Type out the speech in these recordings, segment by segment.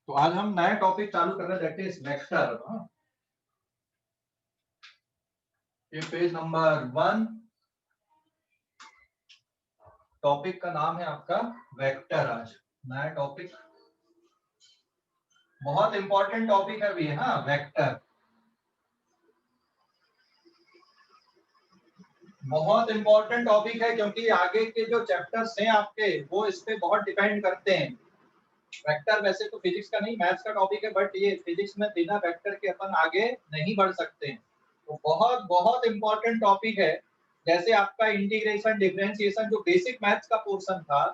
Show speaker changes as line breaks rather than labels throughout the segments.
तो आज हम नया टॉपिक चालू कर रहे हैं, दैट इज वेक्टर। ये पेज नंबर 1, टॉपिक का नाम है आपका वेक्टर। आज नया टॉपिक, बहुत इंपॉर्टेंट टॉपिक है भी, हाँ, वेक्टर बहुत इंपॉर्टेंट टॉपिक है क्योंकि आगे के जो चैप्टर्स हैं आपके वो इस पे बहुत डिपेंड करते हैं। वेक्टर वैसे तो फिजिक्स का नहीं, मैथ्स का टॉपिक है, बट ये फिजिक्स में बिना वेक्टर के अपन आगे नहीं बढ़ सकते हैं। तो बहुत बहुत इंपॉर्टेंट टॉपिक है। जैसे आपका इंटीग्रेशन, डिफरेंशिएशन जो बेसिक मैथ्स का पोर्शन था,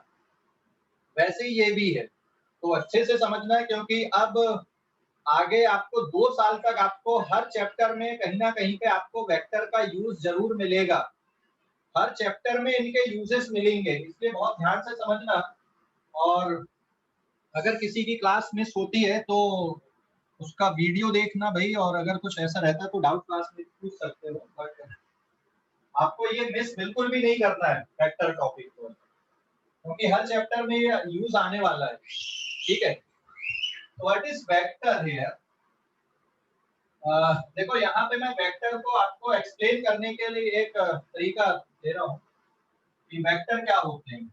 वैसे ही ये भी है। तो अच्छे से समझना है क्योंकि अब आगे आपको 2 साल तक आपको हर चैप्टर में कहीं ना कहीं पे आपको वेक्टर का यूज जरूर मिलेगा। हर चैप्टर में इनके यूजेस मिलेंगे, इसलिए बहुत ध्यान से समझना। और अगर किसी की क्लास मिस होती है तो उसका वीडियो देखना भाई, और अगर कुछ ऐसा रहता है तो डाउट क्लास में पूछ सकते हो, बट आपको ये मिस बिल्कुल भी नहीं करना है वेक्टर टॉपिक को, क्योंकि हर चैप्टर में ये यूज आने वाला है। ठीक है, तो व्हाट इज वेक्टर हियर? देखो यहाँ पे मैं वेक्टर को आपको एक्सप्लेन करने के लिए एक तरीका दे रहा हूँ कि वेक्टर क्या होते हैं।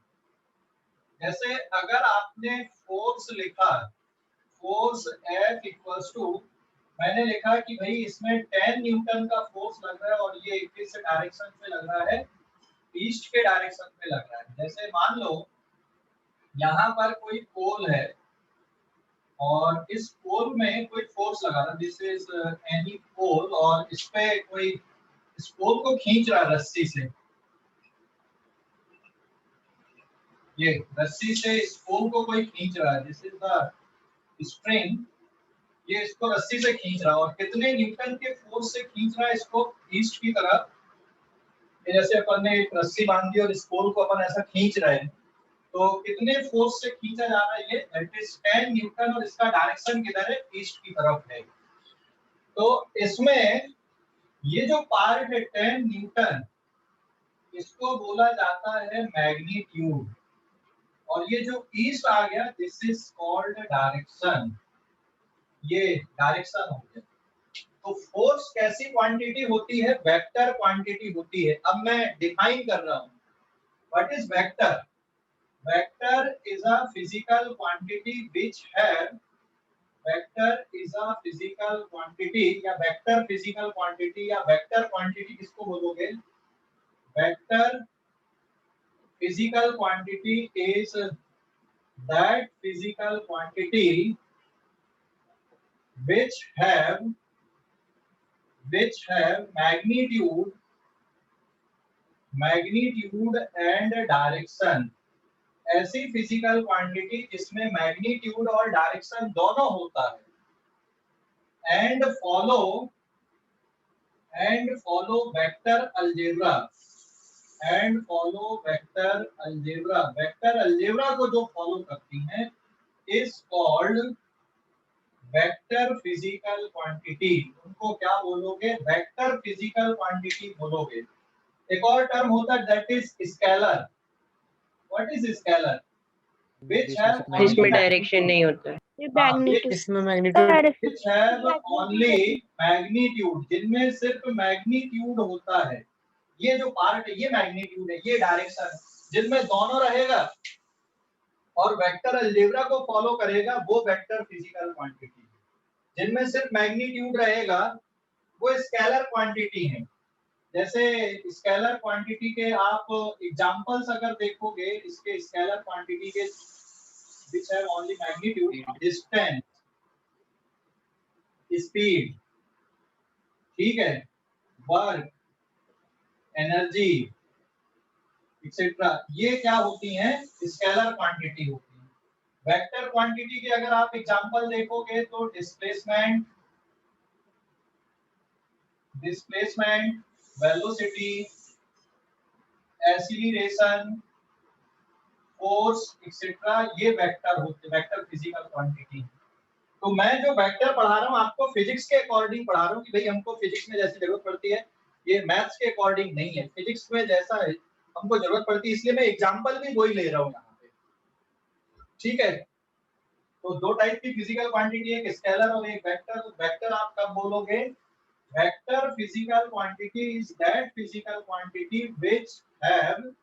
जैसे अगर आपने फोर्स लिखा, फोर्स F इक्वल्स टू, मैंने लिखा कि भाई इसमें 10 न्यूटन का फोर्स लग रहा है और ये किस डायरेक्शन पे लग रहा है, ईस्ट के डायरेक्शन पे लग रहा है। जैसे मान लो यहाँ पर कोई पोल है और इस पोल में कोई फोर्स लगा रहा है, दिस इज एनी पोल, और इस पे कोई इस पोल को खींच रहा है रस्सी से। ये रस्सी से इस पोल को कोई खींच रहा है, दिस इज द स्ट्रिंग। ये इसको रस्सी से खींच रहा है और कितने न्यूटन के फोर्स से खींच रहा है इसको ईस्ट की तरफ। जैसे अपन ने एक रस्सी बांध दी और इस पोल को अपन ऐसा खींच रहे हैं, तो कितने फोर्स से खींचा जा रहा है ये, दैट इज 10 न्यूटन, और इसका डायरेक्शन किधर है, ईस्ट की तरफ है। तो इसमें ये जो पार्ट है 10 न्यूटन, इसको बोला जाता है मैग्नीट्यूड, और ये जो ईस्ट आ गया, दिस इज कॉल्ड डायरेक्शन। ये डायरेक्शन हो गया। तो फोर्स कैसी क्वांटिटी होती है, वेक्टर क्वांटिटी होती है। अब मैं डिफाइन कर रहा हूँ what is vector. Vector is a physical quantity which have, vector is a physical quantity या वेक्टर फिजिकल क्वांटिटी या वेक्टर क्वांटिटी किसको बोलोगे, vector physical quantity is that physical quantity which have magnitude and direction। ऐसी physical quantity जिसमें magnitude और direction दोनों होता है। And follow vector algebra, and follow vector algebra. Vector algebra को जो फॉलो करती हैं is called vector physical quantity. उनको क्या बोलोगे, वेक्टर फिजिकल क्वांटिटी बोलोगे। एक और टर्म होता है that is scalar. What is scalar? Which have
इसमें डायरेक्शन नहीं होता है,
ये मैग्नीट्यूड,
इसमें magnitude,
which have only magnitude, जिनमें सिर्फ मैग्नीट्यूड होता है। ये जो पार्ट है ये मैग्नीट्यूड है, ये डायरेक्शन, जिनमें दोनों रहेगा और वेक्टर अलजेब्रा को फॉलो करेगा, वो वेक्टर फिजिकल क्वांटिटी। जिनमें सिर्फ मैग्नीट्यूड रहेगा वो स्केलर क्वांटिटी है। जैसे स्केलर क्वांटिटी के आप एग्जांपल्स अगर देखोगे, इसके स्केलर क्वांटिटी के which have only magnitude, distance, speed, ठीक है, वर्क, एनर्जी एक्सेट्रा, ये क्या होती हैं, स्केलर क्वांटिटी होती है। वेक्टर क्वांटिटी के अगर आप एग्जांपल देखोगे तो displacement, velocity, acceleration, force etcetera, ये वेक्टर होते, वेक्टर फिजिकल क्वांटिटी। तो मैं जो वेक्टर पढ़ा रहा हूँ आपको फिजिक्स के अकॉर्डिंग पढ़ा रहा हूँ कि भाई हमको फिजिक्स में जैसी जरूरत पड़ती है, ये मैथ्स के अकॉर्डिंग नहीं है। फिजिक्स में जैसा है हमको जरूरत पड़ती है, इसलिए मैं एग्जांपल भी वही ले रहा हूँ यहाँ पे। ठीक है, तो दो टाइप की फिजिकल क्वांटिटी है, एक स्केलर और एक वेक्टर। तो वेक्टर आप कब बोलोगे? Vector physical quantity is that physical quantity which have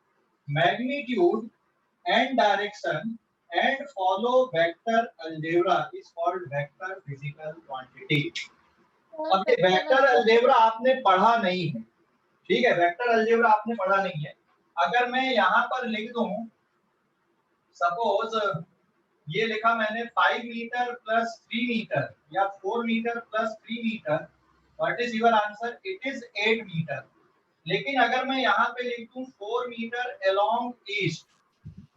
magnitude and direction and follow vector algebra is called vector physical quantity। अब ये वेक्टर अलजेब्रा आपने पढ़ा नहीं है, ठीक है, वेक्टर अलजेब्रा आपने पढ़ा नहीं है। अगर मैं यहाँ पर लिख दूं, सपोज ये लिखा मैंने 5 मीटर प्लस 3 मीटर या 4 metre plus 3 metre, what is your answer? It is 8 metre. लेकिन अगर मैं यहाँ पे लिख दूं 4 metre along east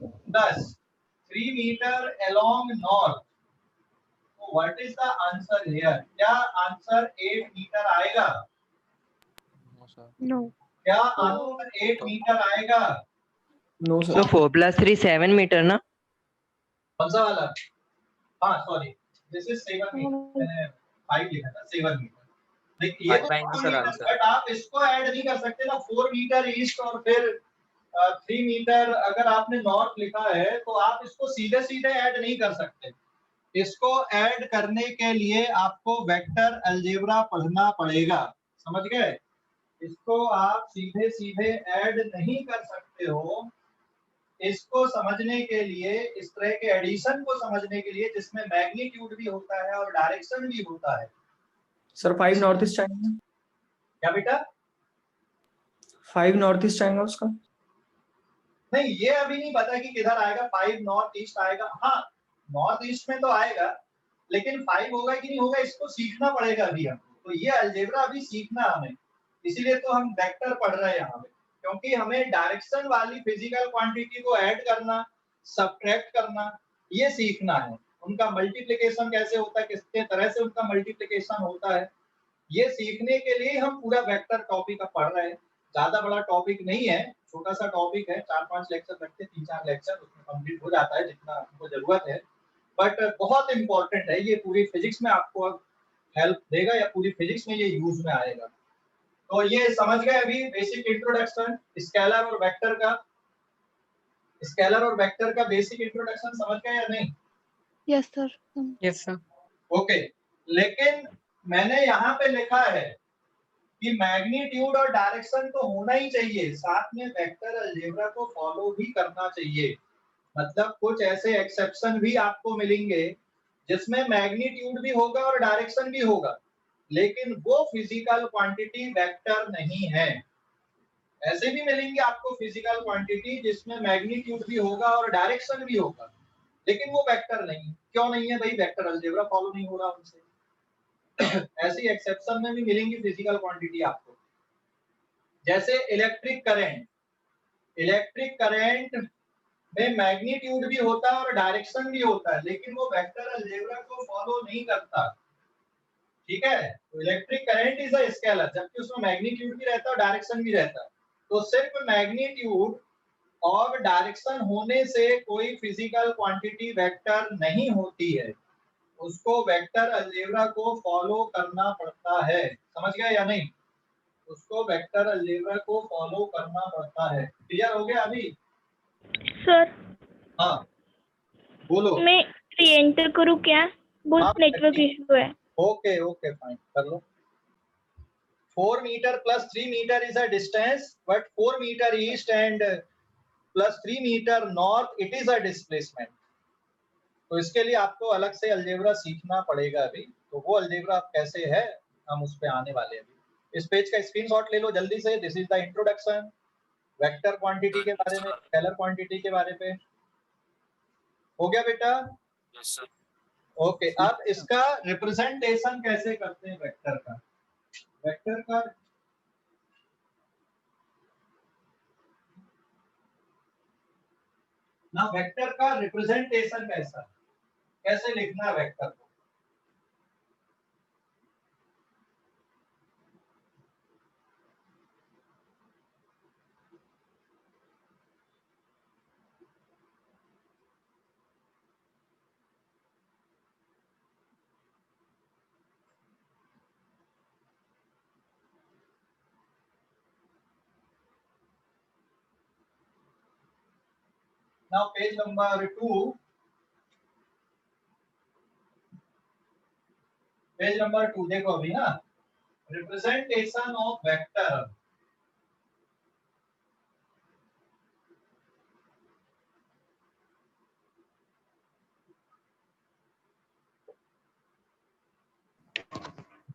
plus 3 metre along north, तो what is the answer here? क्या आंसर 8 मीटर आएगा?
नो।
क्या आंसर 8 मीटर आएगा?
नो
तो
सर।
4 + 3 7 मीटर ना?
कौन सा वाला? हाँ सॉरी, दिस इज 7 मीटर, मैंने 5 लिखा था, 7 मीटर। देखिए ये तो 4 मीटर, बट आप इसको ऐड नहीं कर सकते ना, 4 मीटर ईस्ट और फिर 3 मीटर अगर आपने नॉर्थ लिखा है तो आप इसको सीधे सीधे ऐड नहीं कर सकते। इसको ऐड करने के लिए आपको वेक्टर अलजेब्रा पढ़ना पड़ेगा, समझ गए? इसको आप सीधे सीधे ऐड नहीं कर सकते हो। इसको समझने के लिए, इस तरह के एडिशन को समझने के लिए जिसमें मैग्नीट्यूड भी होता है और डायरेक्शन भी होता है।
सर 5 नॉर्थ ईस्ट आएंगे?
क्या बेटा?
5 नॉर्थ ईस्ट आएंगे उसका?
नहीं, ये अभी नहीं पता कि किधर आएगा। 5 नॉर्थ ईस्ट आएगा, हाँ नॉर्थ ईस्ट में तो आएगा, लेकिन 5 होगा कि नहीं होगा इसको सीखना पड़ेगा अभी हमको। तो ये अलजेब्रा अभी सीखना हमें, इसीलिए तो हम वेक्टर पढ़ रहे हैं यहाँ पे, क्योंकि हमें डायरेक्शन वाली फिजिकल क्वांटिटी को ऐड करना, सब्ट्रैक्ट करना, ये सीखना है। उनका मल्टीप्लिकेशन कैसे होता है, किस तरह से उनका मल्टीप्लिकेशन होता है, ये सीखने के लिए हम पूरा वेक्टर टॉपिक अब पढ़ रहे हैं। ज्यादा बड़ा टॉपिक नहीं है, छोटा सा टॉपिक है, 4-5 लेक्चर लगते हैं, 3-4 लेक्चर उसमें कंप्लीट हो जाता है जितना आपको जरूरत है। बट बहुत इंपॉर्टेंट है, ये पूरी फिजिक्स में आपको हेल्प देगा या पूरी फिजिक्स में ये यूज में आएगा। तो ये समझ गए अभी बेसिक इंट्रोडक्शन स्केलर और वेक्टर का। स्केलर और वेक्टर का बेसिक इंट्रोडक्शन समझ गए या नहीं?
Yes sir.
Yes sir.
Okay, लेकिन मैंने यहाँ पे लिखा है कि मैग्नीट्यूड और डायरेक्शन तो होना ही चाहिए, साथ में वेक्टर अलजेब्रा को फॉलो भी करना चाहिए। मतलब कुछ ऐसे एक्सेप्शन भी आपको मिलेंगे जिसमें मैग्नीट्यूड भी होगा और डायरेक्शन भी होगा, लेकिन वो फिजिकल क्वांटिटी वेक्टर नहीं है। ऐसे भी मिलेंगे आपको फिजिकल क्वांटिटी जिसमें मैग्नीट्यूड भी होगा और डायरेक्शन भी होगा, लेकिन वो वेक्टर नहीं। क्यों नहीं है भाई? वेक्टर अलजेब्रा फॉलो नहीं हो रहा उनसे। ऐसी एक्सेप्शन में भी मिलेंगी फिजिकल क्वांटिटी आपको, जैसे इलेक्ट्रिक करंट। इलेक्ट्रिक करंट में मैग्नीट्यूड भी होता है और डायरेक्शन भी होता है, लेकिन वो वेक्टर अलजेब्रा को फॉलो नहीं करता, ठीक है? तो electric current is a scalar, जबकि उसमें मैग्नीट्यूड भी रहता है और डायरेक्शन भी रहता है। तो सिर्फ मैग्नीट्यूड और डायरेक्शन होने से कोई फिजिकल क्वांटिटी वेक्टर नहीं होती है, उसको वेक्टर अलजेब्रा को फॉलो करना पड़ता है। समझ गए या नहीं? उसको वेक्टर अलजेब्रा को फॉलो करना पड़ता है। क्लियर हो गया अभी?
सर
हाँ बोलो।
मैं री एंटर करूँ क्या? बहुत नेटवर्क इशू है।
ओके ओके फाइन, कर लो। 4 metre plus 3 meter is a distance, but 4 meter east and plus 3 meter north it is a displacement. तो इसके लिए आपको अलग से अलजेब्रा सीखना पड़ेगा अभी। तो वो अलजेब्रा कैसे है हम उस पे आने वाले हैं अभी। इस पेज का स्क्रीनशॉट ले लो जल्दी से। This is the introduction, vector quantity के बारे में, स्केलर क्वांटिटी के बारे में। हो गया बेटा?
Yes sir.
ओके, अब इसका रिप्रेजेंटेशन कैसे करते हैं वेक्टर का? वेक्टर का ना, वेक्टर का रिप्रेजेंटेशन कैसा, कैसे लिखना है वेक्टर को? Now page number 2, page number 2 देखो अभी ना, representation of vector.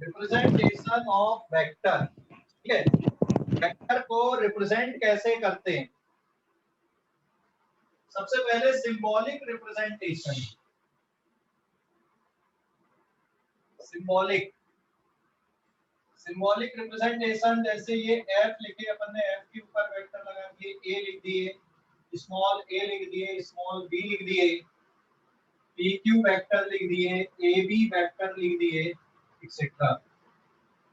Representation of vector, ठीक है, वेक्टर को रिप्रेजेंट कैसे करते हैं? सबसे पहले सिंबॉलिक रिप्रेजेंटेशन। सिंबॉलिक रिप्रेजेंटेशन, जैसे ये f लिखे अपन ने, f के ऊपर वेक्टर लगा दिए, a लिख दिए, स्मॉल a लिख दिए, स्मॉल b लिख दिए, pq वेक्टर लिख दिए, ab वेक्टर लिख दिए, एक्सेट्रा।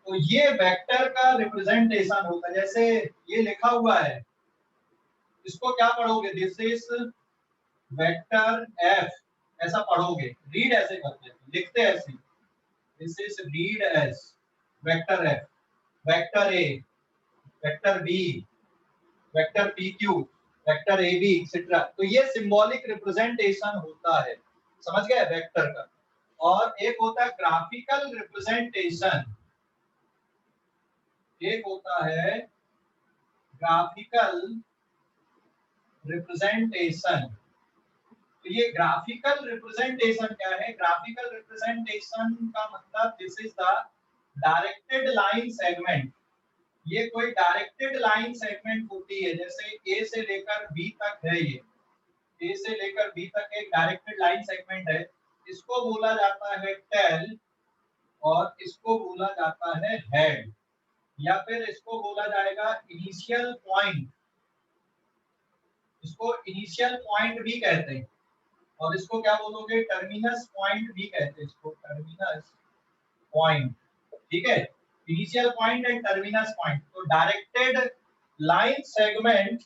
तो ये वेक्टर का रिप्रेजेंटेशन होता है। जैसे ये लिखा हुआ है, इसको क्या पढ़ोगे? दिस इज वेक्टर f, ऐसा पढ़ोगे, रीड ऐसे करते हैं, लिखते हैं ऐसे, this is read as vector f, vector a, vector b, vector pq, vector ab, etcetera. तो ये सिंबॉलिक रिप्रेजेंटेशन होता है, समझ गए, वेक्टर का। और एक होता है ग्राफिकल रिप्रेजेंटेशन, एक होता है ग्राफिकल रिप्रेजेंटेशन। तो ये ग्राफिकल रिप्रेजेंटेशन क्या है? ग्राफिकल रिप्रेजेंटेशन का मतलब this is the directed line segment. ये कोई डायरेक्टेड लाइन सेगमेंट होती है, जैसे ए से लेकर बी तक है, ये ए से लेकर बी तक एक डायरेक्टेड लाइन सेगमेंट है, इसको बोला जाता है टेल, और इसको बोला जाता है हेड, या फिर इसको बोला जाएगा इनिशियल पॉइंट, इसको इनिशियल पॉइंट भी कहते हैं, और इसको क्या बोलोगे? टर्मिनस पॉइंट भी कहते हैं, इसको टर्मिनस पॉइंट, ठीक है, initial point and terminus point. तो directed line segment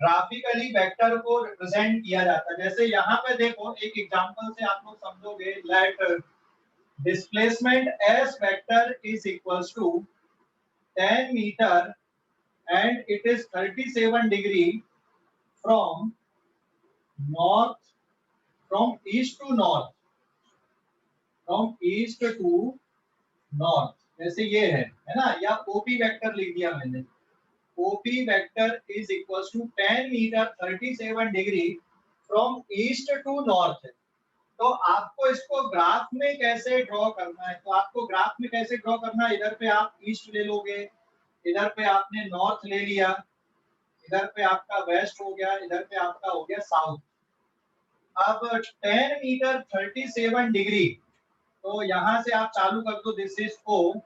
graphically vector को रिप्रेजेंट किया जाता है। जैसे यहाँ पे देखो, एक एग्जांपल से आप लोग समझोगे, let displacement s vector is equals to 10 meter and it is 37 degree from north, from east to north, from east to north, जैसे ये है ना, या ओपी वेक्टर लिख दिया मैंने, OP vector is equals to 10 meter 37 degree from east to north. तो आपको इसको ग्राफ में कैसे ड्रॉ करना है? तो आपको ग्राफ में कैसे ड्रॉ करना है? इधर पे आप ईस्ट ले लोगे, इधर पे आपने नॉर्थ ले लिया, इधर पे आपका वेस्ट हो गया, इधर पे आपका हो गया साउथ। अब 10 मीटर 37 डिग्री, तो यहाँ से आप चालू कर दो, दिस इज O,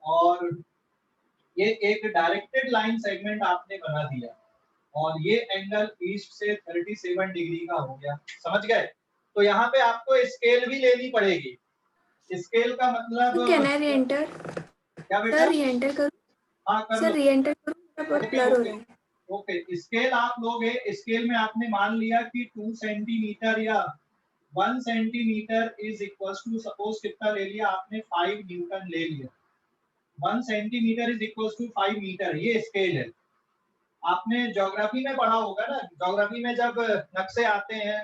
और ये एक डायरेक्टेड लाइन सेगमेंट आपने बना दिया, और ये एंगल ईस्ट से 37 डिग्री का हो गया, समझ गए? तो यहाँ पे आपको स्केल भी लेनी पड़ेगी। स्केल का मतलब
कैन आई रीएंटर?
क्या बेटा?
सर रीएंटर करूं?
हाँ कर
सर
लो।
रीएंटर करूं? मेरा बहुत ब्लर हो रहा है।
ओके, स्केल आप लोगे, स्केल में आपने मान लिया कि 2 सेंटीमीटर या 1 centimeter is equals to, suppose कितना ले लिया आपने? 5 न्यूटन ले लिया। 1 centimeter is equals to 5 meter, ये स्केल है। आपने ज्योग्राफी में पढ़ा होगा ना, ज्योग्राफी में जब नक्शे आते हैं,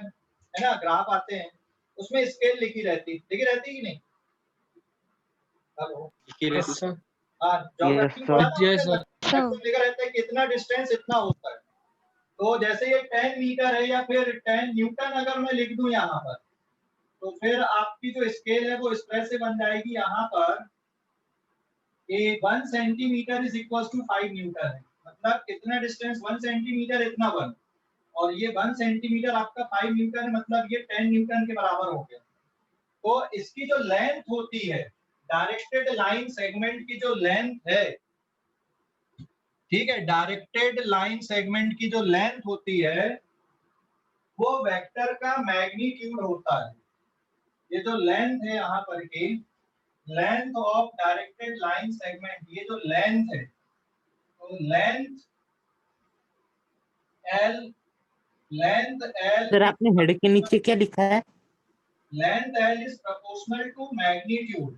है ना, ग्राफ आते हैं, उसमें स्केल लिखी रहती कि नहीं? Hello,
Yes, sir.
हाँ, ज्योग्राफी में
Yes, sir.
लिखा रहता है कितना डिस्टेंस इतना होता है। तो जैसे ये 10 मीटर है या फिर 10 न्यूटन अगर मैं लिख दूं यहाँ पर, तो फिर आपकी जो स्केल है वो इस तरह से बन जाएगी यहाँ पर, 1 centimeter is equal to 5 newton है, मतलब कितना डिस्टेंस? 1 सेंटीमीटर, इतना 1, और ये 1 सेंटीमीटर आपका 5 न्यूटन है, मतलब ये 10 न्यूटन के बराबर हो गया। तो इसकी जो लेंथ होती है, डायरेक्टेड लाइन सेगमेंट की जो लेंथ है, ठीक है, डायरेक्टेड लाइन सेगमेंट की जो लेंथ होती है वो वेक्टर का मैग्नीट्यूड होता है। ये जो लेंथ है यहाँ पर की, length of directed line segment, ये जो लेंथ है, तो लेंथ L,
सर आपने हेड के नीचे क्या लिखा है?
Length L is proportional to magnitude.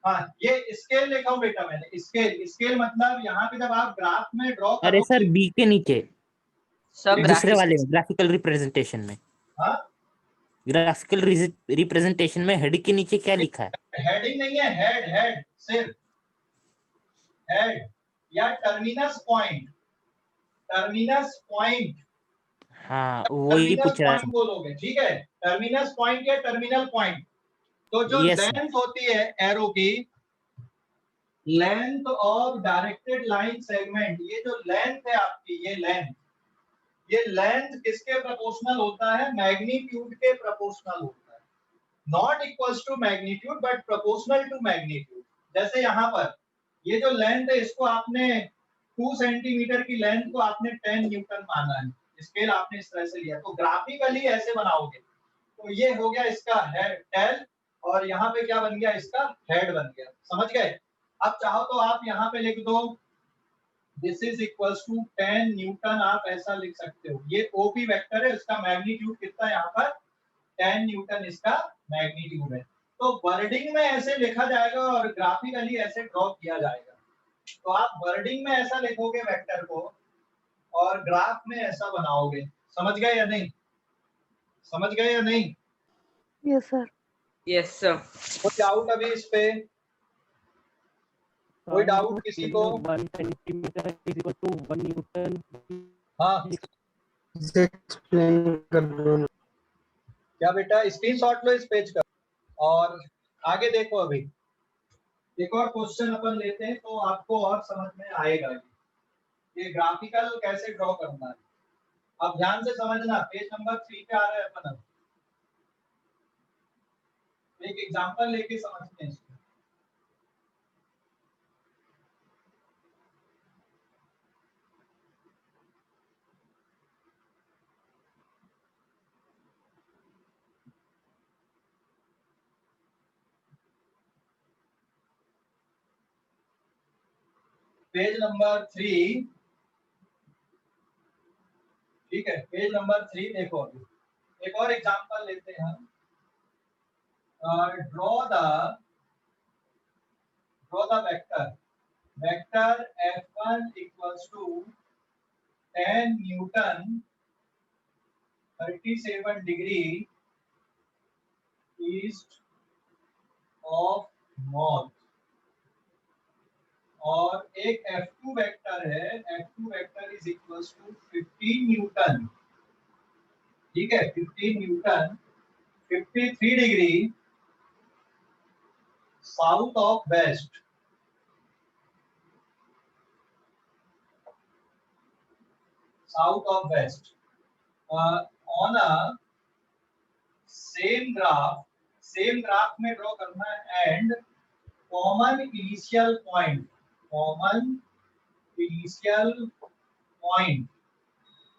हाँ, ये स्केल लिखा हूं बेटा मैंने, स्केल मतलब यहाँ पे जब आप ग्राफ में ड्रॉ करोगे,
अरे सर बी के नीचे,
सब
दूसरे वाले में, ग्राफिकल रिप्रेजेंटेशन में।
हाँ
ग्राफिकल रिप्रेजेंटेशन में हेड के नीचे क्या लिखा है?
हेडिंग नहीं है, हेड हेड सिर्फ हेड या टर्मिनस पॉइंट, टर्मिनस पॉइंट,
हाँ वही
टर्मिनल
पूछ रहा
पॉइंट बोलोगे, ठीक है, टर्मिनस पॉइंट या टर्मिनल पॉइंट। तो जो
यस
लेंथ होती है एरो की, length of directed line segment, ये जो लेंथ है आपकी, ये लेंथ किसके प्रोपोर्शनल होता है? मैग्नीट्यूड के प्रोपोर्शनल होता है। Not equals to magnitude but proportional to magnitude. जैसे यहाँ पर ये जो लेंथ है, इसको आपने 2 सेंटीमीटर की लेंथ को आपने 10 न्यूटन माना है, स्केल आपने इस तरह से लिया, तो ग्राफिकली ऐसे बनाओगे तो ये हो गया इसका हेड टेल, और यहाँ पे क्या बन गया? इसका हेड बन गया। समझ गए? अब चाहो तो आप यहाँ पे लिख दो this is equals to 10 newton, आप ऐसा लिख सकते हो। ये ओपी वेक्टर है, इसका मैग्नीट्यूड कितना है यहाँ पर? 10 न्यूटन इसका मैग्नीट्यूड है। तो वर्डिंग में ऐसे लिखा जाएगा और ग्राफिकली ऐसे ड्रॉ किया जाएगा। तो आप वर्डिंग में ऐसा लिखोगे वेक्टर को, और ग्राफ में ऐसा बनाओगे। समझ गए या नहीं? समझ गए या नहीं?
Yes sir.
Yes sir.
कोई डाउट अभी इस पे? कोई डाउट किसी को?
1 centimeter is equal to 1 newton.
हाँ
एक्सप्लेन कर दो।
क्या बेटा? स्क्रीनशॉट लो इस पेज का और आगे देखो। अभी एक और क्वेश्चन अपन लेते हैं तो आपको और समझ में आएगा ये ग्राफिकल कैसे ड्रॉ करना है। आप ध्यान से समझना, पेज नंबर 3 पे आ रहा है अपन। अब एक एग्जांपल लेके समझते हैं इसको। पेज नंबर 3, ठीक है, पेज नंबर 3 देखो। अभी एक और एग्जांपल लेते हैं हम। Draw the vector F1 equals to 10 newton 37 degree east of north, और एक F2 वेक्टर है, F2 vector is equals to 15 newton, ठीक है, 15 newton 53 degree south of west. South of west on a same graph में draw करना है। And common initial point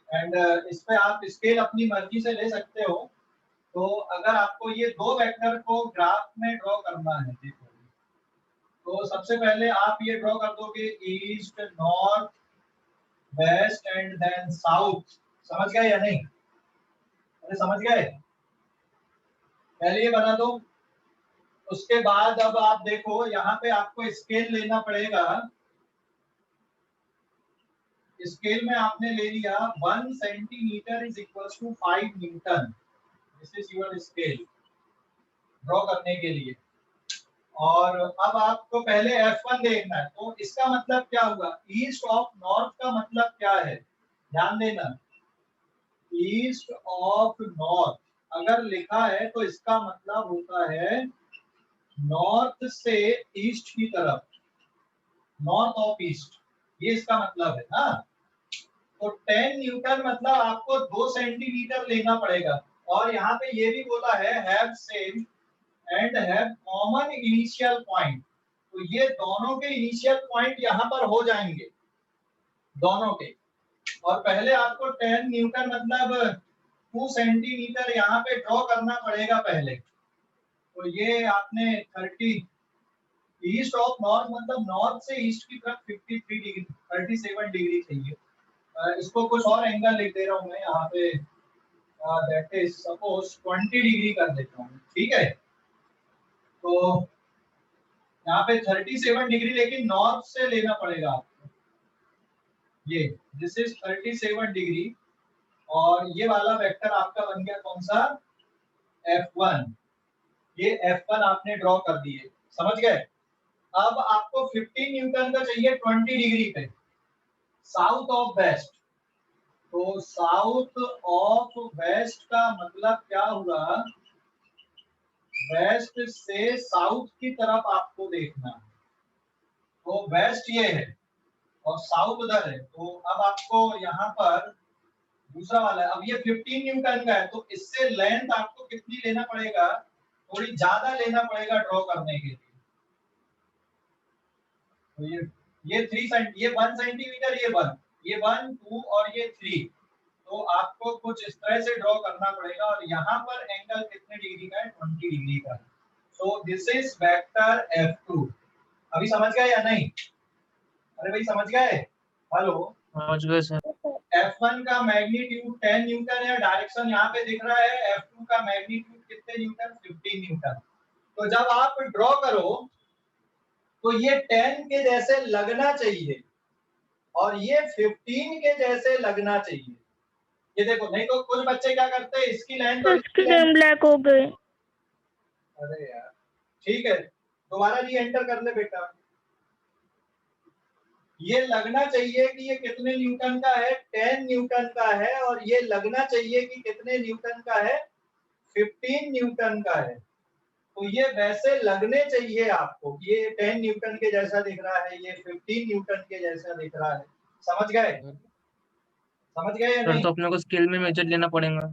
and इस पे आप स्केल अपनी मर्जी से ले सकते हो। तो अगर आपको ये दो वेक्टर को ग्राफ में ड्रॉ करना है, देखो, तो सबसे पहले आप ये ड्रॉ कर दोगे east, north, west and then south. समझ गए या नहीं? अरे समझ गए? पहले ये बना दो। उसके बाद अब आप देखो, यहाँ पे आपको स्केल लेना पड़ेगा। स्केल में आपने ले लिया 1 centimeter is equals to 5 newton. This is your scale draw करने के लिए। और अब आपको पहले F1 देखना है। तो इसका मतलब क्या हुआ? ईस्ट ऑफ नॉर्थ का मतलब क्या है? ध्यान देना, ईस्ट ऑफ नॉर्थ अगर लिखा है तो इसका मतलब होता है नॉर्थ से ईस्ट की तरफ, नॉर्थ ऑफ ईस्ट, ये इसका मतलब है ना। तो 10 न्यूटन मतलब आपको 2 सेंटीमीटर लेना पड़ेगा। और यहाँ पे ये भी बोला है have same and have common initial point. तो ये दोनों के इनिशियल पॉइंट यहाँ पर हो जाएंगे, दोनों के। और पहले आपको 10 न्यूटन मतलब 2 सेंटीमीटर यहाँ पे ड्रॉ करना पड़ेगा पहले। तो ये आपने 30 ईस्ट ऑफ नॉर्थ मतलब नॉर्थ से ईस्ट की तरफ 53 डिग्री 37 डिग्री चाहिए। इसको कुछ और एंगल लिख दे रहा हूँ मैं यहाँ पे, दैट इज सपोज 20 डिग्री कर देता हूँ, ठीक है। तो यहाँ पे 37 डिग्री लेकिन नॉर्थ से लेना पड़ेगा आपको। ये दिस इज 37 डिग्री और ये वाला वेक्टर आपका बन गया कौन सा? F1, ये F1 आपने ड्रॉ कर दिए, समझ गए। अब आपको 15 न्यूटन का चाहिए 20 डिग्री पे, साउथ ऑफ वेस्ट। तो साउथ ऑफ वेस्ट का मतलब क्या हुआ, वेस्ट से साउथ की तरफ आपको देखना है। तो वेस्ट ये है और साउथ उधर है, तो अब आपको यहाँ पर दूसरा वाला है। अब ये 15 न्यूटन का है, तो इससे लेंथ आपको कितनी लेना पड़ेगा, थोड़ी ज्यादा लेना पड़ेगा ड्रॉ करने के लिए। तो ये 1 सेंटीमीटर, ये 1 2 और ये 3, तो आपको कुछ इस तरह से ड्रॉ करना पड़ेगा। और यहाँ पर एंगल कितने डिग्री का है, 20 डिग्री का। So this is vector F2। अभी समझ गए या नहीं? अरे भाई समझ गए? हेलो,
समझ गए सर।
F1 का मैग्नीट्यूड 10 न्यूटन है, डायरेक्शन यहाँ पे दिख रहा है। F2 का मैग्नीट्यूड कितने न्यूटन, 15 न्यूटन। तो जब आप ड्रॉ करो तो ये 10 के जैसे लगना चाहिए और ये 15 के जैसे लगना चाहिए। ये देखो, नहीं तो कुछ बच्चे क्या करते हैं, इसकी लेंथ और इसकी
स्क्रीन
लेंथ।
ब्लैक हो गई।
अरे यार ठीक है, दोबारा री एंटर कर ले बेटा। ये लगना चाहिए कि ये कितने न्यूटन का है, 10 न्यूटन का है, और ये लगना चाहिए कि कितने न्यूटन का है, 15 न्यूटन का है। तो ये वैसे लगने चाहिए आपको, ये 10 न्यूटन के जैसा दिख रहा है, ये 15 न्यूटन के जैसा दिख रहा है। समझ गए? समझ गए या
सर
नहीं?
तो अपने को स्केल में मेजर लेना पड़ेगा।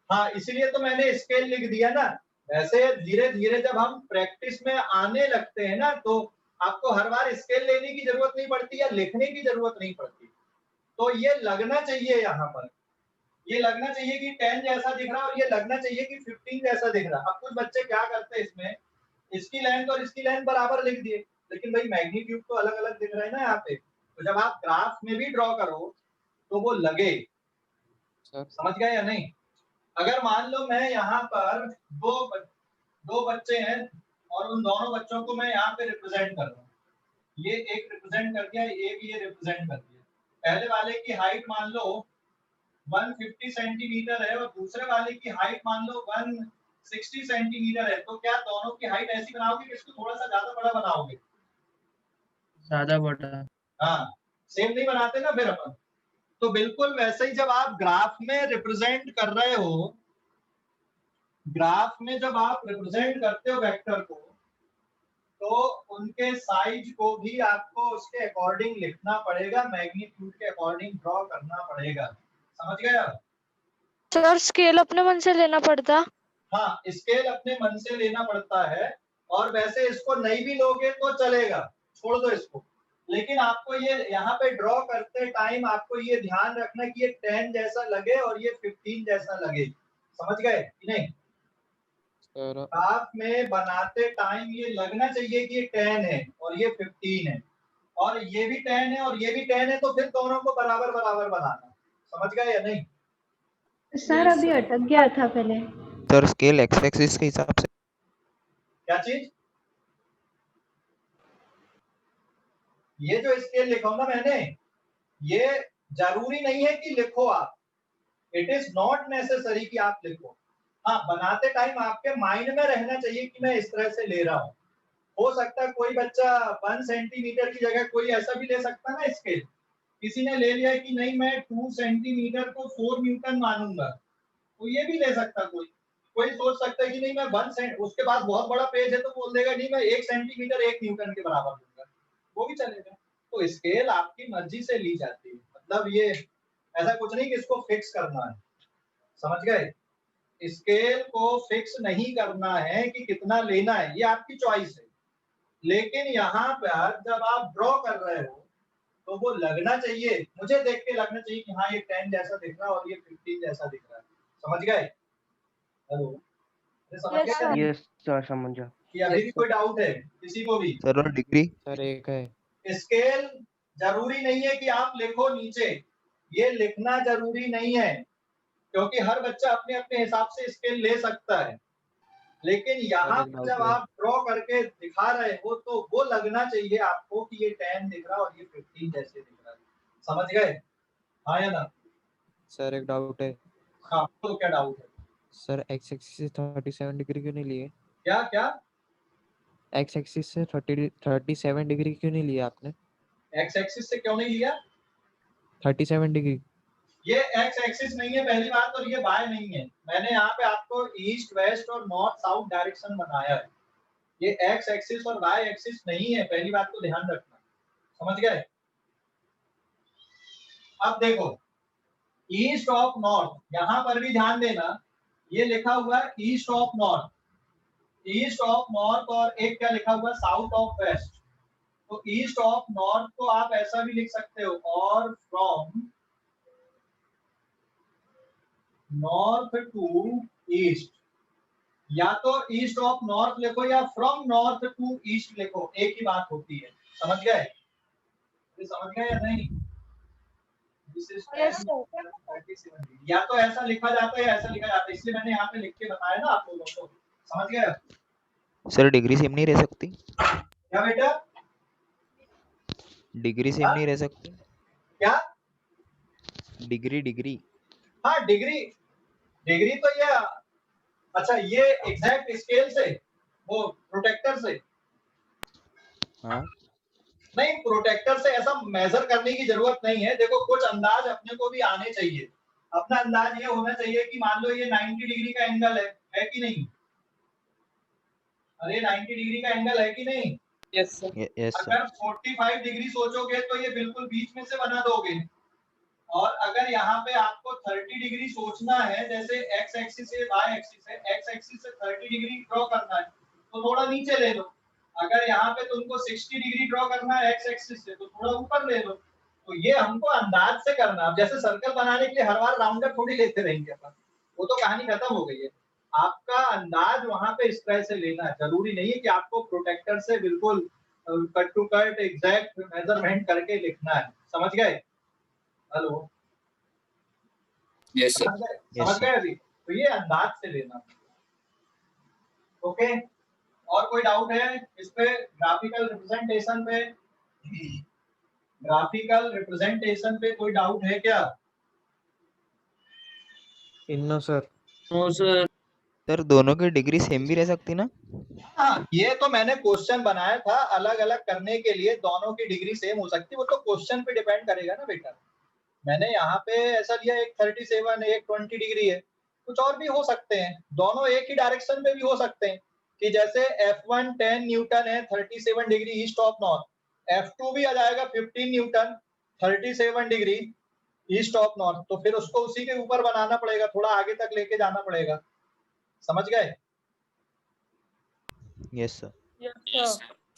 हाँ, इसलिए तो मैंने स्केल लिख दिया ना। वैसे धीरे धीरे जब हम प्रैक्टिस में आने लगते हैं ना, तो आपको हर बार स्केल लेने की जरूरत नहीं पड़ती या लिखने की जरूरत नहीं पड़ती। तो ये लगना चाहिए, यहाँ पर ये लगना चाहिए कि 10 जैसा दिख रहा है और ये लगना चाहिए कि 15 जैसा दिख रहा है। अब कुछ बच्चे क्या करते हैं, इसमें इसकी लेंथ और इसकी लेंथ बराबर लिख दिए, लेकिन भाई मैग्नीट्यूड तो अलग अलग दिख रहा है ना यहाँ पे। तो जब आप ग्राफ में भी ड्रॉ करो तो वो लगे। समझ गए या नहीं? अगर मान लो मैं यहाँ पर दो बच्चे हैं और उन दोनों बच्चों को मैं यहाँ पे रिप्रेजेंट कर रहा हूँ, ये एक रिप्रेजेंट कर दिया, ये भी ये रिप्रेजेंट कर दिया। पहले वाले की हाइट मान लो 150 सेंटीमीटर है और दूसरे वाले की हाइट मान लो 160 सेंटीमीटर है। तो क्या दोनों की हाइट ऐसी बनाओगे कि इसको थोड़ा सा ज्यादा बड़ा बनाओगे?
ज्यादा बड़ा।
हाँ, सेम नहीं बनाते ना फिर अपन। तो बिल्कुल वैसे ही जब आप ग्राफ में रिप्रेजेंट कर रहे हो, ग्राफ में जब आप रिप्रेजेंट करते हो वेक्टर को, तो उनके साइज को भी आपको उसके अकॉर्डिंग लिखना पड़ेगा, मैग्नीट्यूड के अकॉर्डिंग ड्रॉ करना पड़ेगा। समझ गया?
सर स्केल अपने मन से लेना पड़ता?
हाँ, स्केल अपने मन से लेना पड़ता है, और वैसे इसको नहीं भी लोगे तो चलेगा, छोड़ दो इसको। लेकिन आपको ये यहाँ पे ड्रॉ करते टाइम आपको ये ध्यान रखना कि ये 10 जैसा लगे और ये 15 जैसा लगे। समझ गए कि नहीं? ग्राफ में बनाते टाइम ये लगना चाहिए कि ये 10 है और ये 15 है, और ये भी 10 है और ये भी 10 है, तो फिर दोनों को बराबर बराबर बनाना। समझ गए या नहीं?
सर अभी अटक गया था पहले।
सर स्केल एक्स एक्सिस के हिसाब से।
क्या चीज? ये जो स्केल लिखा ना मैंने, ये जरूरी नहीं है कि लिखो आप, इट इज नॉट नेसेसरी कि आप लिखो। हाँ, बनाते टाइम आपके माइंड में रहना चाहिए कि मैं इस तरह से ले रहा हूँ। हो सकता है कोई बच्चा 1 सेंटीमीटर की जगह कोई ऐसा भी ले सकता है ना स्केल। किसी ने ले लिया कि नहीं मैं 2 सेंटीमीटर को 4 न्यूटन मानूंगा, तो ये भी ले सकता। कोई सोच सकता है कि नहीं मैं 1 सेंट, उसके बाद बहुत बड़ा पेज है तो बोल देगा नहीं मैं 1 सेंटीमीटर 1 न्यूटन के बराबर दूंगा, वो भी चलेगा। तो स्केल आपकी मर्जी से ली जाती है, मतलब ये ऐसा कुछ नहीं कि इसको फिक्स करना है। समझ गए? स्केल को फिक्स नहीं करना है कि कितना लेना है, ये आपकी चॉइस है। लेकिन यहाँ पर जब आप ड्रॉ कर रहे हो तो वो लगना चाहिए, मुझे देख के लगना चाहिए कि हाँ ये 10 जैसा दिख रहा है और ये 15 जैसा दिख रहा है। समझ गए? हेलो, समझ गए?
यस सर समझ गया।
कि अभी भी कोई डाउट है किसी को भी?
सर और डिग्री।
सर एक है।
स्केल जरूरी नहीं है कि आप लिखो नीचे, ये लिखना जरूरी नहीं है, क्योंकि हर बच्चा अपने अपने हिसाब से स्केल ले सकता है। लेकिन यहाँ पर जब आप ड्रॉ करके दिखा रहे हो तो वो लगना चाहिए आपको कि ये 10 दिख रहा है और ये 15 जैसे दिख रहा है। समझ गए? हाँ या ना?
सर एक डाउट है।
हाँ, तो क्या डाउट है?
सर एक्स एक्सिस से 37 डिग्री क्यों नहीं लिए?
क्या क्या?
एक्स एक्सिस से 37 डिग्री क्यों नहीं लिया आपने?
एक्स एक्सिस से क्यों नहीं लिया?
37 डिग्री।
ये एक्स एक्सिस नहीं है पहली बात, और ये वाई नहीं है। मैंने यहाँ पे आपको ईस्ट वेस्ट और नॉर्थ साउथ डायरेक्शन बनाया है। ये एक्स एक्सिस और वाई एक्सिस नहीं है, पहली बात को ध्यान रखना। समझ गए? अब देखो, ईस्ट ऑफ नॉर्थ, यहां पर भी ध्यान देना, ये लिखा हुआ है east of north, east of north, और एक क्या लिखा हुआ है, साउथ ऑफ वेस्ट। तो ईस्ट ऑफ नॉर्थ को आप ऐसा भी लिख सकते हो, और फ्रॉम नॉर्थ टू ईस्ट, या तो ईस्ट ऑफ नॉर्थ लिखो या फ्रॉम नॉर्थ टू ईस्ट लिखो, एक ही बात होती है। समझ गए? ये समझ गए या नहीं? This is 37 degree। या तो ऐसा लिखा जाता है या ऐसा लिखा जाता है, इसलिए मैंने यहाँ पे लिख के बताया ना आप लोगों को। समझ गए?
सर डिग्री सेम नहीं रह सकती?
क्या बेटा?
डिग्री सेम नहीं रह सकती?
क्या?
Degree degree.
हाँ डिग्री, डिग्री तो ये, अच्छा ये एग्जैक्ट स्केल से, वो प्रोटेक्टर से?
हाँ
नहीं, प्रोटेक्टर से ऐसा मेजर करने की जरूरत नहीं है। देखो कुछ अंदाज अपने को भी आने चाहिए। अपना अंदाज ये होना चाहिए कि मान लो ये 90 डिग्री का एंगल है कि नहीं? अरे 90 डिग्री का एंगल है कि नहीं?
Yes sir.
Yes sir.
अगर 45 डिग्री सोचोगे तो ये बिल्कुल बीच में से बना दोगे, और अगर यहाँ पे आपको 30 डिग्री सोचना है, जैसे एक्स एक्सिस से वाई एक्सिस है, एक्स एक्सिस से 30 डिग्री ड्रॉ करना है तो थोड़ा नीचे ले लो। अगर यहाँ पे तुमको 60 डिग्री ड्रॉ करना है एक्स एक्सिस से तो थोड़ा ऊपर ले लो। तो ये हमको अंदाज से करना। अब जैसे सर्कल बनाने के लिए हर बार राउंडर थोड़ी लेते रहेंगे अपन, वो तो कहानी खत्म हो गई है। आपका अंदाज वहां पे इस तरह से लेना है। जरूरी नहीं है कि आपको प्रोटेक्टर से बिल्कुल cut to cut exact measurement करके लिखना है। समझ गए? Hello,
yes sir.
समझ गए अभी? तो ये अंदाज से लेना। ओके, और कोई डाउट है इस पे? ग्राफिकल रिप्रेजेंटेशन पे, ग्राफिकल रिप्रेजेंटेशन पे कोई डाउट है क्या?
No sir.
No sir.
Sir दोनों की डिग्री सेम भी रह सकती ना?
हाँ, ये तो मैंने क्वेश्चन बनाया था अलग अलग करने के लिए। दोनों की डिग्री सेम हो सकती है, वो तो क्वेश्चन पे डिपेंड करेगा ना बेटा। मैंने यहाँ पे ऐसा लिया, एक 37 एक 20 डिग्री है, कुछ और भी हो सकते हैं। दोनों एक ही डायरेक्शन में भी हो सकते हैं, कि जैसे F1 10 न्यूटन है 37 degree east of north, F2 भी आ जाएगा 15 Newton 37 degree east of north. तो फिर उसको उसी के ऊपर बनाना पड़ेगा, थोड़ा आगे तक लेके जाना पड़ेगा। समझ गए?
Yes sir.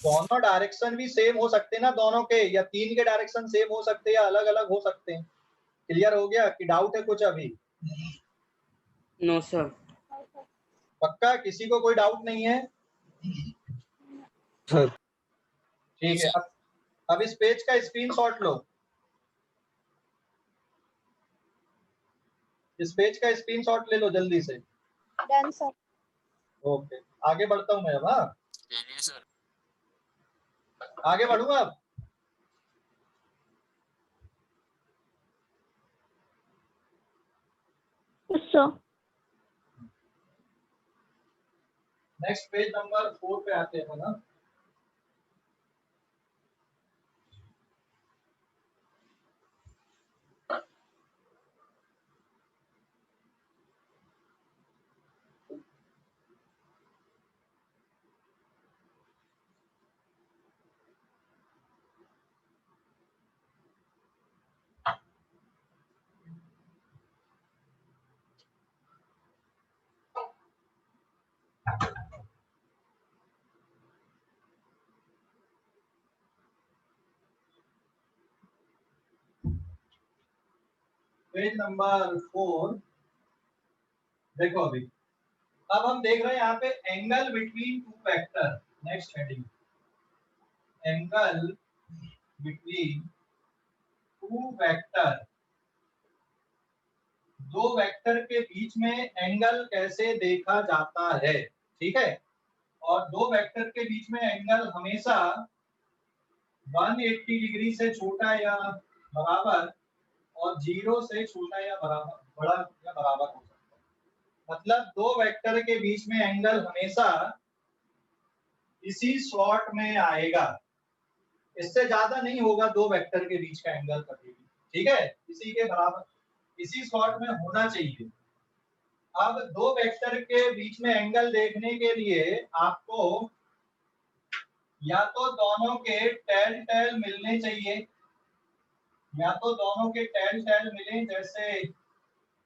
दोनों डायरेक्शन भी सेम हो सकते हैं ना दोनों के, या तीन के डायरेक्शन सेम हो सकते हैं या अलग अलग हो सकते हैं। क्लियर हो गया कि डाउट है कुछ अभी?
No sir.
पक्का? किसी को कोई डाउट नहीं है?
सर
ठीक है, अब इस पेज का स्क्रीनशॉट लो। इस पेज का स्क्रीनशॉट ले लो जल्दी से।
Done sir.
ओके, आगे बढ़ता हूं मैं अब। हाँ, आगे बढ़ूंगा अब।
सर
नेक्स्ट पेज नंबर 4 पे आते हैं ना। पेज नंबर 4 देखो अभी। अब हम देख रहे हैं यहाँ पे angle between two vector. Next heading, angle between two vector. दो वेक्टर के बीच में एंगल कैसे देखा जाता है? ठीक है, और दो वेक्टर के बीच में एंगल हमेशा 180 डिग्री से छोटा या बराबर और 0 से छोटा या बराबर, बड़ा या बराबर हो सकता है। मतलब दो वेक्टर के बीच में एंगल हमेशा इसी स्लॉट में आएगा, इससे ज्यादा नहीं होगा दो वेक्टर के बीच का एंगल कभी भी, ठीक है, इसी के बराबर इसी स्लॉट में होना चाहिए। अब दो वेक्टर के बीच में एंगल देखने के लिए आपको या तो दोनों के टेल टेल मिलने चाहिए, या तो दोनों के टेल टेल मिले, जैसे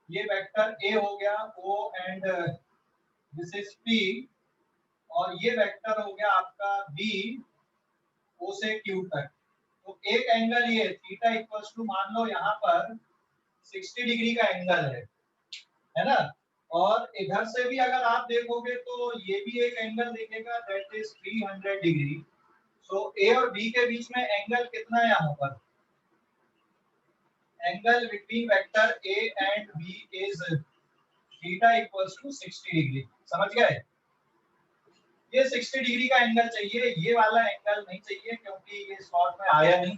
ये वेक्टर ए हो गया O and this is P, और ये वेक्टर हो गया आपका B O से Q तक। तो एक एंगल ये थीटा इक्वल्स टू मान लो यहाँ पर 60 डिग्री का एंगल है ना, और इधर से भी अगर आप देखोगे तो ये भी एक एंगल दिखेगा दैट इज 300 डिग्री। सो ए और बी के बीच में एंगल कितना है यहाँ पर, angle between vector A and B is theta equals to 60 degree. समझ गए, ये 60 डिग्री का एंगल चाहिए, ये वाला एंगल नहीं चाहिए क्योंकि ये स्लॉट में आया नहीं।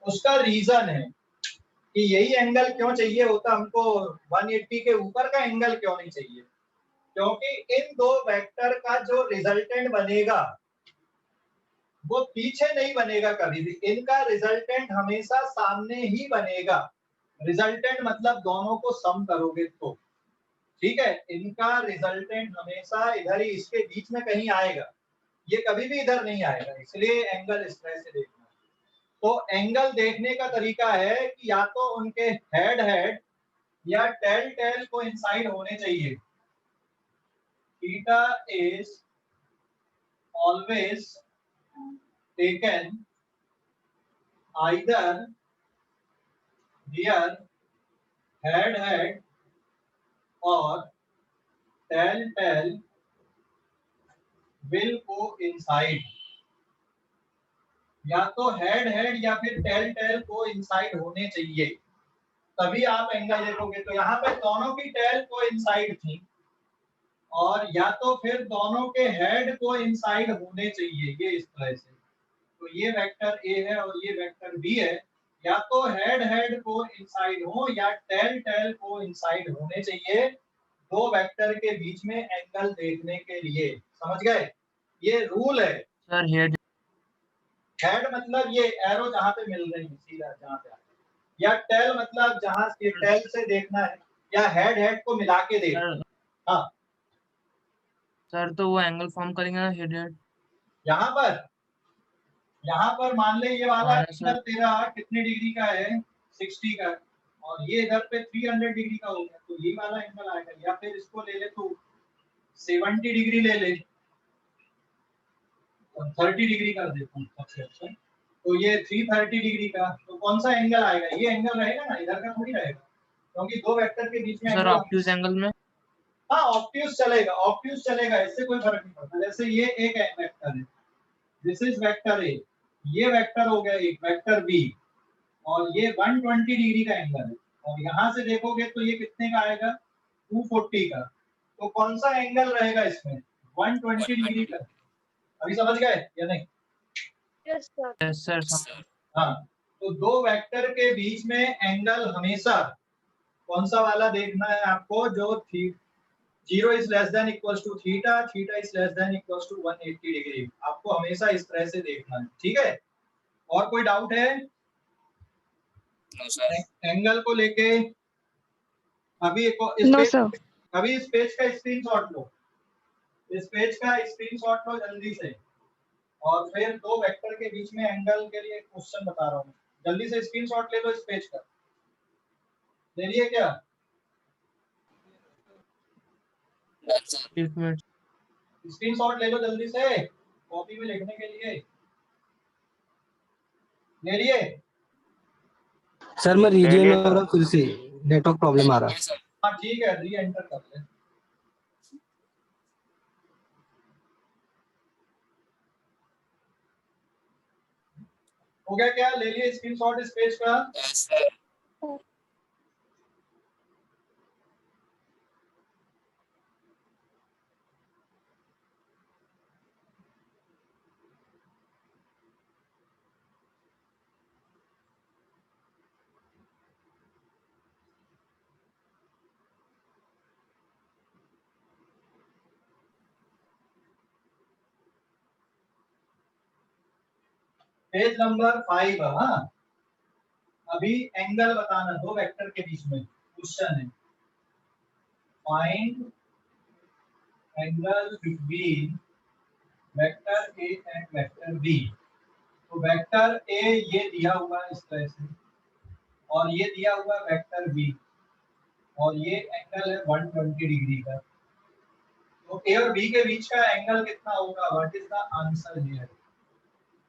उसका रीजन है कि यही एंगल क्यों चाहिए होता हमको, 180 के ऊपर का एंगल क्यों नहीं चाहिए, क्योंकि इन दो वेक्टर का जो रिजल्टेंट बनेगा वो पीछे नहीं बनेगा कभी भी, इनका रिजल्टेंट हमेशा सामने ही बनेगा। रिजल्टेंट मतलब दोनों को सम करोगे तो, ठीक है, इनका रिजल्टेंट हमेशा इधर ही इसके बीच में कहीं आएगा, ये कभी भी इधर नहीं आएगा, इसलिए एंगल इस तरह से देखना। तो एंगल देखने का तरीका है कि या तो उनके हेड हेड या टेल टेल को इंसाइड होने चाहिए। Theta is always taken either here head head और टेल टेल विल को इनसाइड, या तो हेड हेड या फिर टेल टेल को इनसाइड होने चाहिए, तभी आप एंगल देखोगे। तो यहाँ पे दोनों की टेल को इनसाइड थी, और या तो फिर दोनों के हेड को इनसाइड होने चाहिए, ये इस तरह से। तो ये वेक्टर ए है और ये वेक्टर बी है, या तो हेड हेड को इनसाइड हो या टेल टेल को इनसाइड होने चाहिए दो वेक्टर के बीच में एंगल देखने के लिए। समझ गए, ये रूल है।
सर हेड
हेड मतलब ये एरो जहाँ पे मिल रही है सीधा जहाँ पे, या टेल मतलब जहाँ से टेल से देखना है, या हेड हेड को मिला के देखना।
सर
हाँ
सर तो वो एंगल फॉर्म करेंगे ना हेड हेड।
यहाँ पर मान ले ये वाला
हाँ
एंगल
सर,
तेरा कितने डिग्री का है, 60 का, और ये इधर पे 300 डिग्री का हो गया, तो ये वाला एंगल आएगा। या फिर इसको ले ले तो 70 डिग्री ले ले, 30 डिग्री कर देता हूँ सबसे अच्छा, तो ये 330 डिग्री का, तो कौन सा एंगल आएगा, ये एंगल रहेगा ना, इधर का थोड़ी रहेगा, क्योंकि दो वेक्टर के बीच में
सर
एंगल।
ऑब्ट्यूज एंगल में
हाँ ऑब्ट्यूज चलेगा, ऑब्ट्यूज चलेगा, इससे कोई फर्क नहीं पड़ता। जैसे ये एक वेक्टर है, दिस इज वेक्टर ए, ये वेक्टर हो गया एक वेक्टर बी, और ये 120 डिग्री का एंगल है, और यहाँ से देखोगे तो ये कितने का आएगा, 240 का। तो कौन सा एंगल रहेगा इसमें, 120 डिग्री का। अभी समझ गए या नहीं?
Yes sir.
Yes sir.
हाँ, तो दो वेक्टर के बीच में एंगल हमेशा कौन सा वाला देखना है आपको, जो 0 is less than equals to theta, theta is less than equals to 180 degree, आपको हमेशा इस तरह से देखना है, ठीक है। और कोई डाउट है?
No sir.
एंगल को लेके अभी
नो सर।
अभी इस पेज का स्क्रीनशॉट लो, इस पेज का स्क्रीनशॉट लो जल्दी से, और फिर दो वेक्टर के बीच में एंगल के लिए क्वेश्चन बता रहा हूँ, जल्दी से स्क्रीनशॉट ले लो इस पेज का। ले लिए क्या?
एक मिनट।
स्क्रीनशॉट ले लो जल्दी से, कॉपी में लिखने के लिए। ले लिए?
सर मैं रीजन हो रहा फिर से नेटवर्क प्रॉब्लम आ रहा है।
हाँ ठीक है, री एंटर कर ले। हो गया क्या? ले लिए स्क्रीनशॉट इस पेज का? Page number 5। हाँ, अभी एंगल बताना दो वेक्टर के बीच में, क्वेश्चन है find angle between vector A and vector B. तो वेक्टर ए ये दिया हुआ है इस तरह से, और ये दिया हुआ वेक्टर बी, और ये एंगल है 120 डिग्री का। तो ए और बी के बीच का एंगल कितना होगा? What is the answer here?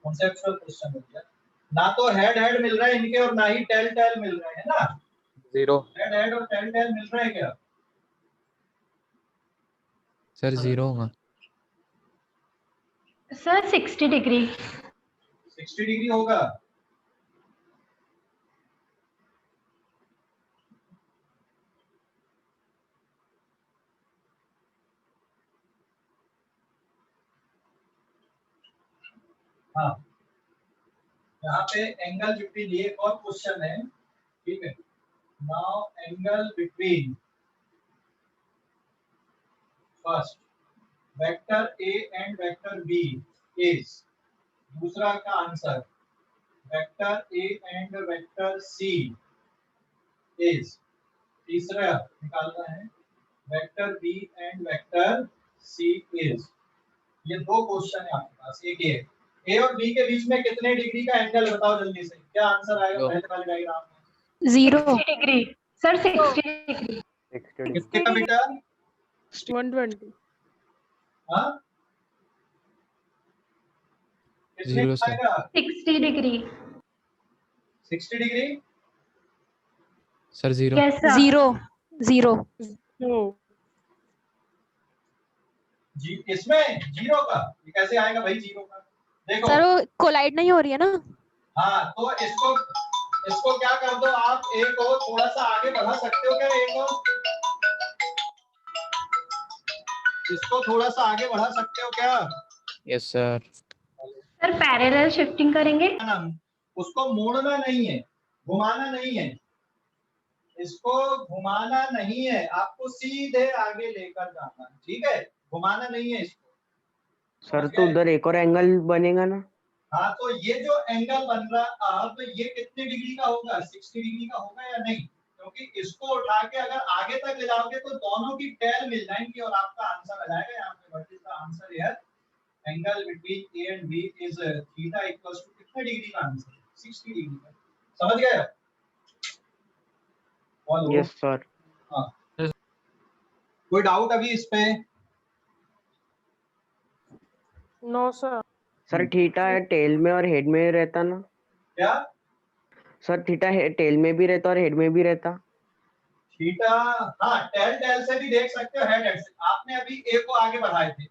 Conceptual question हो गया। ना तो हेड हेड मिल रहा है इनके और ना ही टेल टेल मिल रहा है ना।
0
हेड हेड और टेल टेल मिल रहा है क्या?
सर 0 होगा।
Sir 60 degree.
60 डिग्री होगा। हाँ, यहाँ पे एंगल बिटवीन, ये एक और क्वेश्चन है, ठीक है। Now angle between first vector A and vector B is, दूसरा का answer vector A and vector C is, तीसरा निकालना है vector B and vector C is. ये दो क्वेश्चन है आपके पास, एक ये ए और बी के बीच में कितने डिग्री का एंगल बताओ जल्दी से, क्या आंसर आएगा पहले वाले डायग्राम में?
0 डिग्री। Sir 60 degree.
60
कितने का बेटा?
120।
हाँ, कितने
0
का
सर।
आएगा?
60 degree.
60 degree.
Sir 0
yes sir.
0
जी इसमें जीरो का ये कैसे आएगा भाई? जीरो का देखो
सर वो कोलाइड नहीं हो रही है ना।
हाँ, तो इसको क्या कर दो आप, ए को थोड़ा सा आगे बढ़ा सकते हो क्या? ए को इसको थोड़ा सा आगे बढ़ा सकते हो क्या?
Yes sir.
Sir parallel shifting करेंगे।
उसको मोड़ना नहीं है, घुमाना नहीं है, इसको घुमाना नहीं है, आपको सीधे आगे लेकर जाना है, ठीक है? घुमाना नहीं है इसको।
सर तो उधर एक और एंगल बनेगा ना।
हाँ, तो ये जो एंगल बन रहा अब ये कितने डिग्री का होगा? 60 डिग्री का होगा या नहीं? क्योंकि इसको उठा के अगर आगे तक ले जाओगे तो दोनों की टेल मिल जाएंगी और आपका आंसर आ जाएगा यहाँ पे। What is the answer here? Angle between A and B is theta equals to कितने डिग्री का आंसर? 60 डिग्री का। समझ गए?
Yes sir.
हाँ, कोई डाउट अभी इस पे?
No sir.
सर थीटा है टेल में और हेड में रहता ना।
क्या?
सर थीटा टेल में भी रहता और हेड में भी रहता।
थीटा, हाँ, टेल से भी देख सकते हो, हेड से। आपने अभी ए को आगे बढ़ाए थे,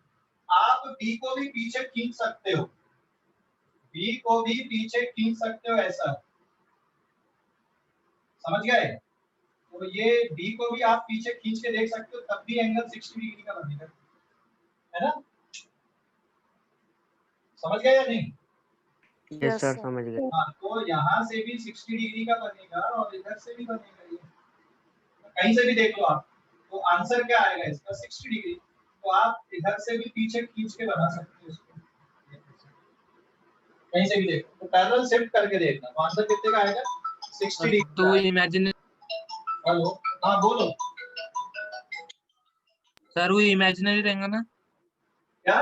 आप बी को भी पीछे खींच सकते हो, बी को भी पीछे खींच सकते हो, ऐसा। समझ गए? तो ये बी को भी आप पीछे खींच के देख सकते हो, तब भी एंगल 60 डिग्री का बनेगा, है ना? समझ गए या नहीं?
यस सर समझ गए।
हाँ, तो यहाँ से भी 60 डिग्री का बनेगा और इधर से भी बनेगा, ये कहीं से भी देख लो आप। तो आंसर क्या आएगा इसका? 60 डिग्री। तो आप इधर से भी पीछे खींच के बना सकते हो इसको, कहीं से भी देखो। तो पैरेलल शिफ्ट करके देखना, तो आंसर कितने का आएगा? 60 डिग्री।
तो इमेजिन
हेलो, हाँ बोलो।
सर वो इमेजिनरी रहेगा ना।
क्या?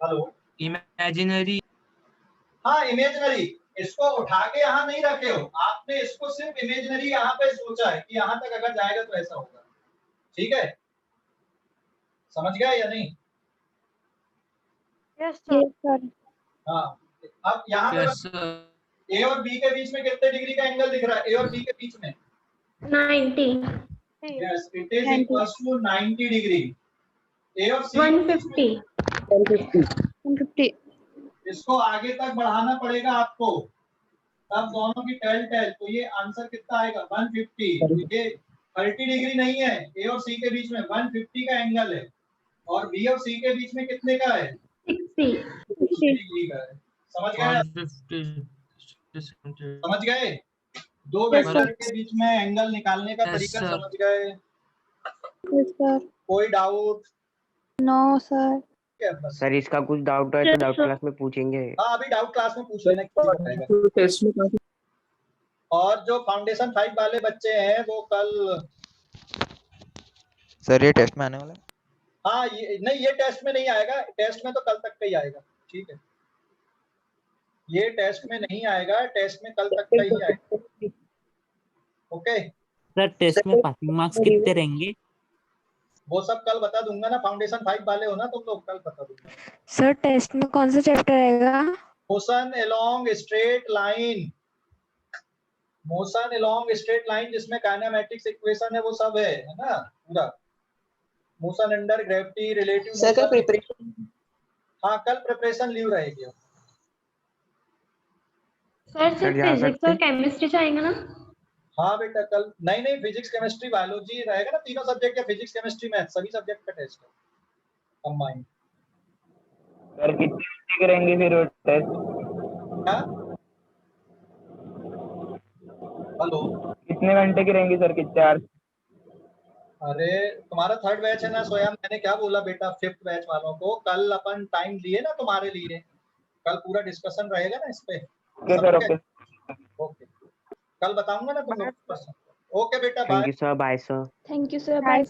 Hello,
imaginary.
हाँ इमेजिनरी। इसको उठा के यहाँ नहीं रखे हो आपने, इसको सिर्फ इमेजिनरी यहाँ पे सोचा है कि यहाँ तक अगर जाएगा तो ऐसा होगा, ठीक है? समझ गए या नहीं?
Yes sir.
हाँ, अब यहाँ पे
यस सर।
ए और बी के बीच में कितने डिग्री का एंगल दिख रहा है? ए और बी के बीच में
90।
Yes, it is equals to 90 degree. A और सी
150।
150।
इसको आगे तक बढ़ाना पड़ेगा आपको, तब दोनों की टेल टेल। तो ये आंसर कितना आएगा? 150। ये 30 डिग्री नहीं है, ए और सी के बीच में 150 का एंगल है, और बी और सी के बीच में कितने का है?
60।
60 डिग्री का है। समझ गए?
150।
समझ गए? दो वेक्टर के बीच में एंगल निकालने का
Yes,
तरीका
sir.
समझ गए?
Yes sir.
कोई डाउट?
No sir.
ठीक है बस।
सर इसका कुछ डाउट है तो डाउट
सर,
क्लास में पूछेंगे।
हाँ अभी डाउट क्लास में पूछ लेना, किसी बताएगा।
तो टेस्ट में काफी
और जो फाउंडेशन 5 वाले बच्चे हैं वो कल,
सर ये टेस्ट में आने वाला है?
हाँ ये टेस्ट में नहीं आएगा, टेस्ट में तो कल तक का ही आएगा, ठीक है। ये टेस्ट में नहीं आएगा, टेस्ट में कल तक का ही आएगा। ओके
सर टेस्ट में पासिंग मार्क्स कितने रहेंगे?
वो सब कल बता दूंगा ना, फाउंडेशन 5 वाले हो ना तुम लोग, कल बता दूंगा।
सर टेस्ट में कौन सा चैप्टर रहेगा?
Motion along straight line, motion along straight line जिसमें काइनेमैटिक्स इक्वेशन है वो सब है ना पूरा। Motion under gravity, relative motion.
Preparation.
हाँ कल प्रिपरेशन लीव रहेगी।
सर
सर
सिर्फ
जा
फिजिक्स
सकते
और केमिस्ट्री चाहिए ना?
हाँ बेटा कल नहीं फिजिक्स केमिस्ट्री बायोलॉजी रहेगा ना, तीनों सब्जेक्ट के फिजिक्स केमिस्ट्री मैथ सभी सब्जेक्ट का टेस्ट है कंबाइंड।
सर कितने घंटे के रहेंगे फिर टेस्ट?
क्या? हेलो
कितने घंटे के रहेंगे सर, कितने आवर्स?
अरे तुम्हारा 3rd बैच है ना स्वयं, मैंने क्या बोला बेटा 5th बैच वालों को कल अपन टाइम लिए ना तुम्हारे लिए, कल पूरा डिस्कशन रहेगा ना इस पे।
Okay sir okay.
ओके कल बताऊंगा ना तुम लोग। ओके बेटा
thank
bye.
You sir, bye sir.
Thank you sir, bye.